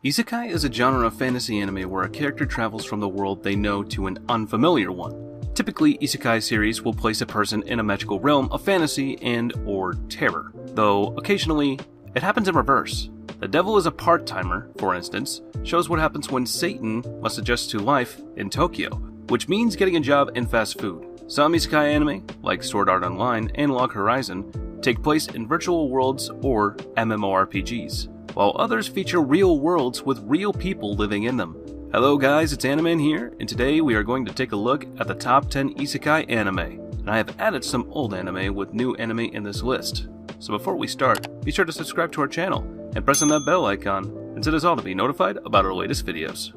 Isekai is a genre of fantasy anime where a character travels from the world they know to an unfamiliar one. Typically, Isekai series will place a person in a magical realm of fantasy and/or terror, though occasionally it happens in reverse. The devil is a part-timer, for instance, shows what happens when Satan must adjust to life in Tokyo, which means getting a job in fast food. Some Isekai anime, like Sword Art Online and Log Horizon, take place in virtual worlds or MMORPGs, while others feature real worlds with real people living in them. Hello guys, it's Animan here, and today we are going to take a look at the top 10 Isekai anime, and I have added some old anime with new anime in this list. So before we start, be sure to subscribe to our channel, and press on that bell icon, and set us all to be notified about our latest videos.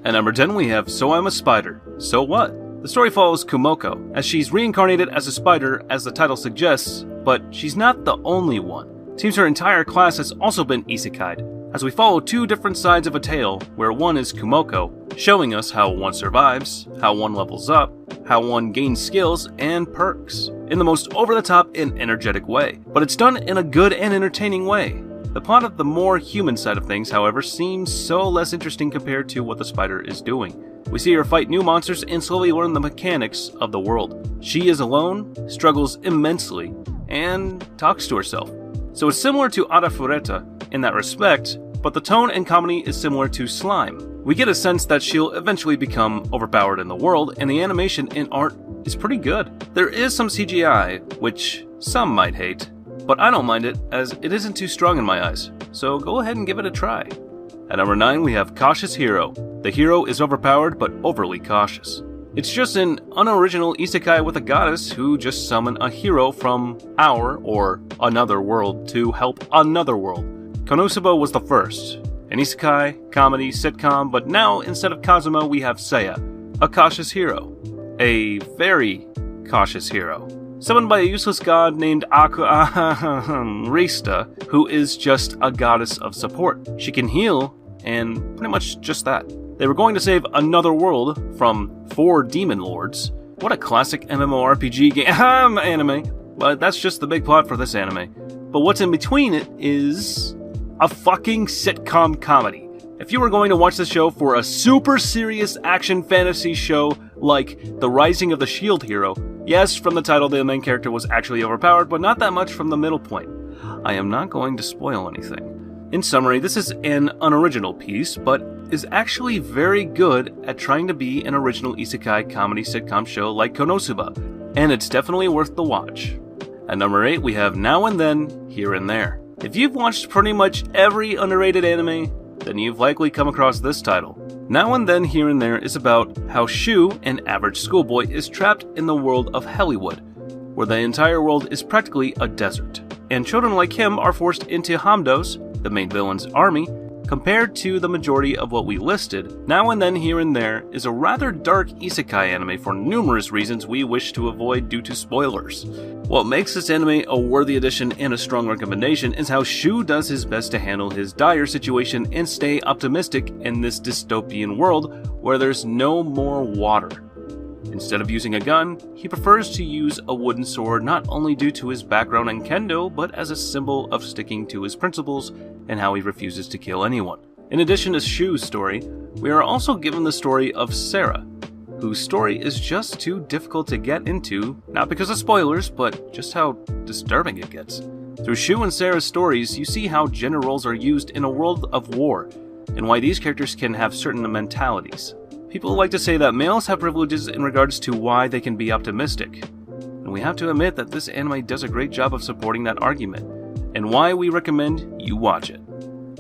At number 10 we have So I'm a Spider. So what? The story follows Kumoko, as she's reincarnated as a spider as the title suggests, but she's not the only one. Seems her entire class has also been isekai'd, as we follow two different sides of a tale, where one is Kumoko, showing us how one survives, how one levels up, how one gains skills and perks, in the most over-the-top and energetic way. But it's done in a good and entertaining way. The plot of the more human side of things, however, seems so less interesting compared to what the spider is doing. We see her fight new monsters and slowly learn the mechanics of the world. She is alone, struggles immensely, and talks to herself. So it's similar to Arafureta in that respect, but the tone and comedy is similar to Slime. We get a sense that she'll eventually become overpowered in the world, and the animation and art is pretty good. There is some CGI, which some might hate, but I don't mind it, as it isn't too strong in my eyes, so go ahead and give it a try. At number 9 we have Cautious Hero. The hero is overpowered but overly cautious. It's just an unoriginal isekai with a goddess who just summoned a hero from our, or another world, to help another world. Konosuba was the first. An isekai, comedy, sitcom, but now instead of Kazuma we have Seiya, a cautious hero. A very cautious hero. Summoned by a useless god named Rista, who is just a goddess of support. She can heal, and pretty much just that. They were going to save another world from 4 demon lords. What a classic MMORPG game anime, but that's just the big plot for this anime. But what's in between it is a fucking sitcom comedy. If you were going to watch the show for a super serious action fantasy show like The Rising of the Shield Hero, yes, from the title the main character was actually overpowered, but not that much from the middle point. I am not going to spoil anything. In summary, this is an unoriginal piece, but is actually very good at trying to be an original isekai comedy sitcom show like Konosuba, and it's definitely worth the watch. At number 8 we have Now and Then, Here and There. If you've watched pretty much every underrated anime, then you've likely come across this title. Now and Then Here and There is about how Shu, an average schoolboy, is trapped in the world of Hollywood, where the entire world is practically a desert, and children like him are forced into Hamdo's, the main villain's army. Compared to the majority of what we listed, Now and Then Here and There is a rather dark isekai anime for numerous reasons we wish to avoid due to spoilers. What makes this anime a worthy addition and a strong recommendation is how Shu does his best to handle his dire situation and stay optimistic in this dystopian world where there's no more water. Instead of using a gun, he prefers to use a wooden sword, not only due to his background in kendo, but as a symbol of sticking to his principles and how he refuses to kill anyone. In addition to Shu's story, we are also given the story of Sarah, whose story is just too difficult to get into, not because of spoilers, but just how disturbing it gets. Through Shu and Sarah's stories, you see how gender roles are used in a world of war, and why these characters can have certain mentalities. People like to say that males have privileges in regards to why they can be optimistic, and we have to admit that this anime does a great job of supporting that argument, and why we recommend you watch it.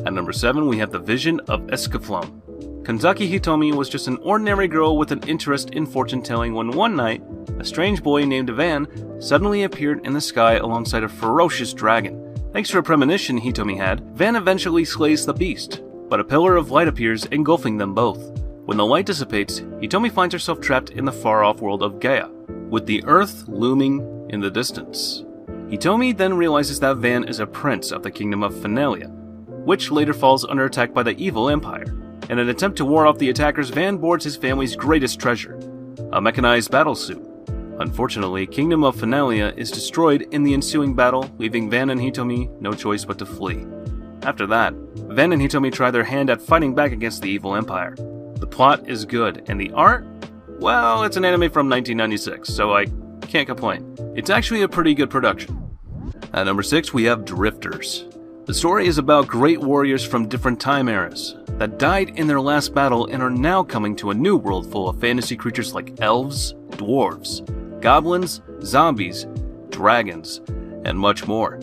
At number 7 we have The Vision of Escaflowne. Kanzaki Hitomi was just an ordinary girl with an interest in fortune-telling when one night, a strange boy named Van suddenly appeared in the sky alongside a ferocious dragon. Thanks to a premonition Hitomi had, Van eventually slays the beast, but a pillar of light appears engulfing them both. When the light dissipates, Hitomi finds herself trapped in the far-off world of Gaia, with the Earth looming in the distance. Hitomi then realizes that Van is a prince of the kingdom of Finalia, which later falls under attack by the evil Empire. In an attempt to ward off the attackers, Van boards his family's greatest treasure, a mechanized battlesuit. Unfortunately, Kingdom of Finalia is destroyed in the ensuing battle, leaving Van and Hitomi no choice but to flee. After that, Van and Hitomi try their hand at fighting back against the evil Empire. The plot is good, and the art? Well, it's an anime from 1996, so I can't complain. It's actually a pretty good production. At number 6, we have Drifters. The story is about great warriors from different time eras that died in their last battle and are now coming to a new world full of fantasy creatures like elves, dwarves, goblins, zombies, dragons, and much more.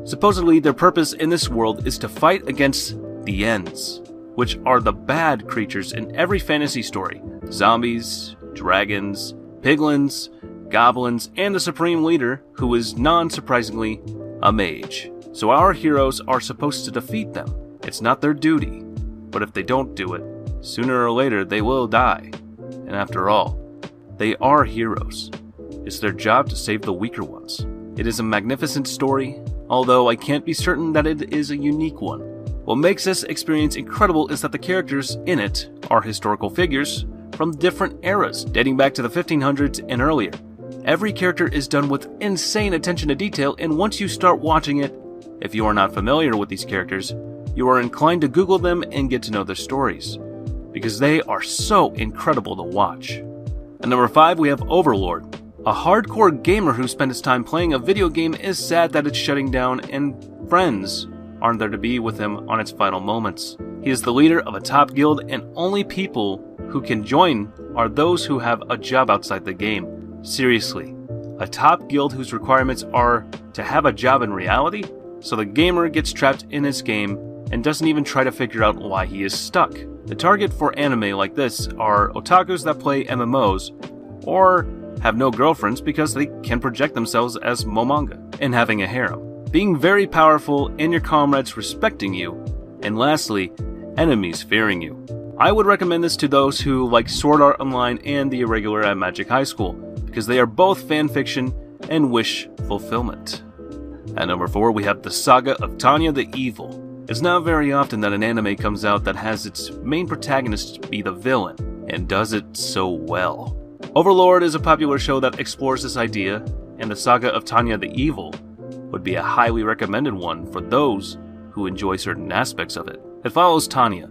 Supposedly, their purpose in this world is to fight against the Ents, which are the bad creatures in every fantasy story. Zombies, dragons, piglins, goblins, and the supreme leader, who is non-surprisingly a mage. So our heroes are supposed to defeat them. It's not their duty, but if they don't do it, sooner or later they will die. And after all, they are heroes. It's their job to save the weaker ones. It is a magnificent story, although I can't be certain that it is a unique one. What makes this experience incredible is that the characters in it are historical figures from different eras, dating back to the 1500s and earlier. Every character is done with insane attention to detail, and once you start watching it, if you are not familiar with these characters, you are inclined to Google them and get to know their stories, because they are so incredible to watch. At number 5, we have Overlord. A hardcore gamer who spent his time playing a video game is sad that it's shutting down, and friends aren't there to be with him on its final moments. He is the leader of a top guild, and only people who can join are those who have a job outside the game. Seriously, a top guild whose requirements are to have a job in reality? So the gamer gets trapped in his game and doesn't even try to figure out why he is stuck. The target for anime like this are otakus that play MMOs, or have no girlfriends because they can project themselves as momanga, and having a harem. Being very powerful and your comrades respecting you, and lastly, enemies fearing you. I would recommend this to those who like Sword Art Online and The Irregular at Magic High School, because they are both fanfiction and wish fulfillment. At number 4, we have the Saga of Tanya the Evil. It's not very often that an anime comes out that has its main protagonist be the villain, and does it so well. Overlord is a popular show that explores this idea, and the Saga of Tanya the Evil would be a highly recommended one for those who enjoy certain aspects of it. It follows Tanya,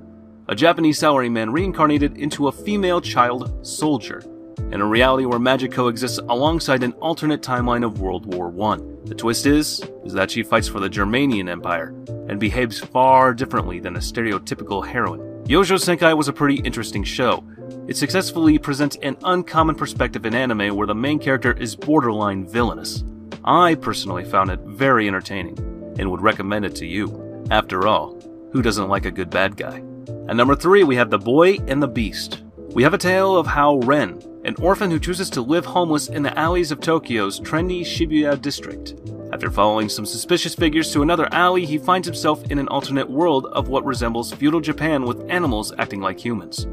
a Japanese salaryman reincarnated into a female child soldier, in a reality where magic coexists alongside an alternate timeline of World War I. The twist is that she fights for the Germanian Empire, and behaves far differently than a stereotypical heroine. Youjo Senkai was a pretty interesting show. It successfully presents an uncommon perspective in anime where the main character is borderline villainous. I personally found it very entertaining, and would recommend it to you. After all, who doesn't like a good bad guy? At number 3, we have The Boy and the Beast. We have a tale of how Ren, an orphan who chooses to live homeless in the alleys of Tokyo's trendy Shibuya district. After following some suspicious figures to another alley, he finds himself in an alternate world of what resembles feudal Japan with animals acting like humans.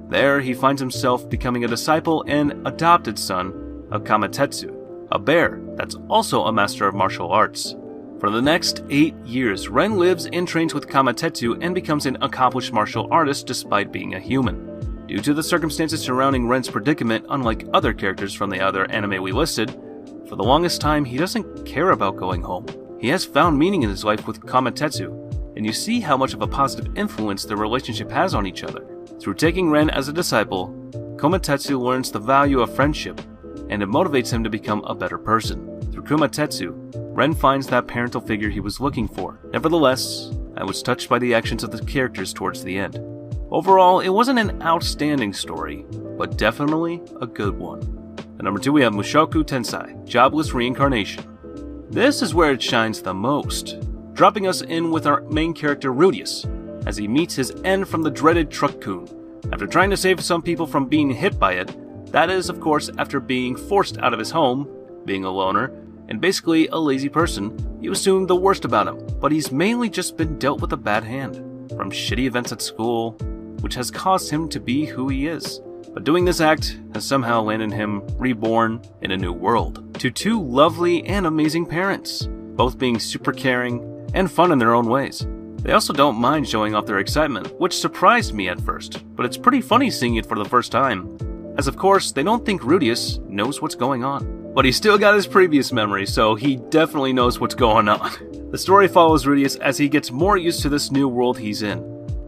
There, he finds himself becoming a disciple and adopted son of Kamatetsu, a bear that's also a master of martial arts. For the next 8 years, Ren lives and trains with Kamatetsu and becomes an accomplished martial artist despite being a human. Due to the circumstances surrounding Ren's predicament, unlike other characters from the other anime we listed, for the longest time he doesn't care about going home. He has found meaning in his life with Kamatetsu, and you see how much of a positive influence their relationship has on each other. Through taking Ren as a disciple, Kamatetsu learns the value of friendship, and it motivates him to become a better person. Through Kamatetsu, Ren finds that parental figure he was looking for. Nevertheless, I was touched by the actions of the characters towards the end. Overall, it wasn't an outstanding story, but definitely a good one. At number 2, we have Mushoku Tensei, Jobless Reincarnation. This is where it shines the most, dropping us in with our main character Rudius, as he meets his end from the dreaded Truck-kun. After trying to save some people from being hit by it, that is, of course, after being forced out of his home, being a loner, and basically a lazy person, you assume the worst about him, but he's mainly just been dealt with a bad hand, from shitty events at school, which has caused him to be who he is. But doing this act has somehow landed him reborn in a new world, to 2 lovely and amazing parents, both being super caring and fun in their own ways. They also don't mind showing off their excitement, which surprised me at first, but it's pretty funny seeing it for the first time. As of course, they don't think Rudius knows what's going on. But he's still got his previous memory, so he definitely knows what's going on. The story follows Rudius as he gets more used to this new world he's in,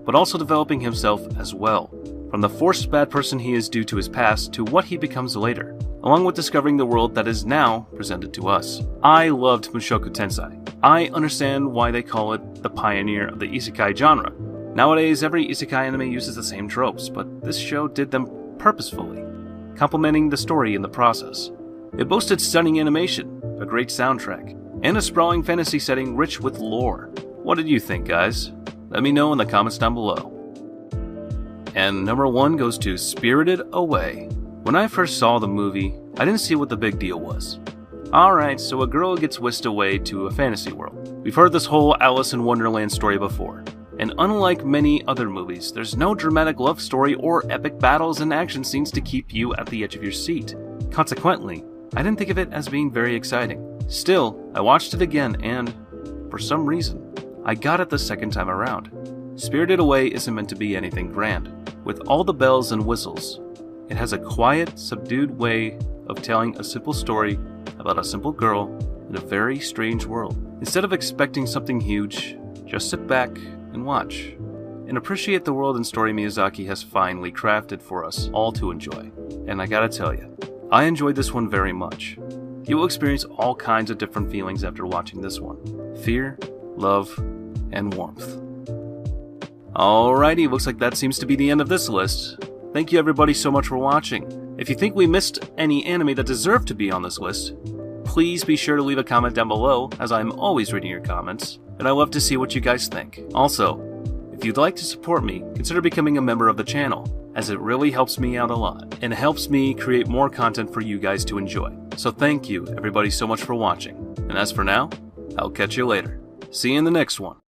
but also developing himself as well, from the forced bad person he is due to his past to what he becomes later, along with discovering the world that is now presented to us. I loved Mushoku Tensei. I understand why they call it the pioneer of the Isekai genre. Nowadays, every Isekai anime uses the same tropes, but this show did them purposefully, complementing the story in the process. It boasted stunning animation, a great soundtrack, and a sprawling fantasy setting rich with lore. What did you think, guys? Let me know in the comments down below. And number 1 goes to Spirited Away. When I first saw the movie, I didn't see what the big deal was. Alright, so a girl gets whisked away to a fantasy world. We've heard this whole Alice in Wonderland story before. And unlike many other movies, there's no dramatic love story or epic battles and action scenes to keep you at the edge of your seat. Consequently, I didn't think of it as being very exciting. Still, I watched it again and, for some reason, I got it the second time around. Spirited Away isn't meant to be anything grand. With all the bells and whistles, it has a quiet, subdued way of telling a simple story about a simple girl in a very strange world. Instead of expecting something huge, just sit back and watch, and appreciate the world and story Miyazaki has finely crafted for us all to enjoy. And I gotta tell you, I enjoyed this one very much. You will experience all kinds of different feelings after watching this one. Fear, love, and warmth. Alrighty, looks like that seems to be the end of this list. Thank you everybody so much for watching. If you think we missed any anime that deserved to be on this list, please be sure to leave a comment down below, as I'm always reading your comments, and I love to see what you guys think. Also, if you'd like to support me, consider becoming a member of the channel, as it really helps me out a lot, and helps me create more content for you guys to enjoy. So thank you everybody so much for watching, and as for now, I'll catch you later. See you in the next one.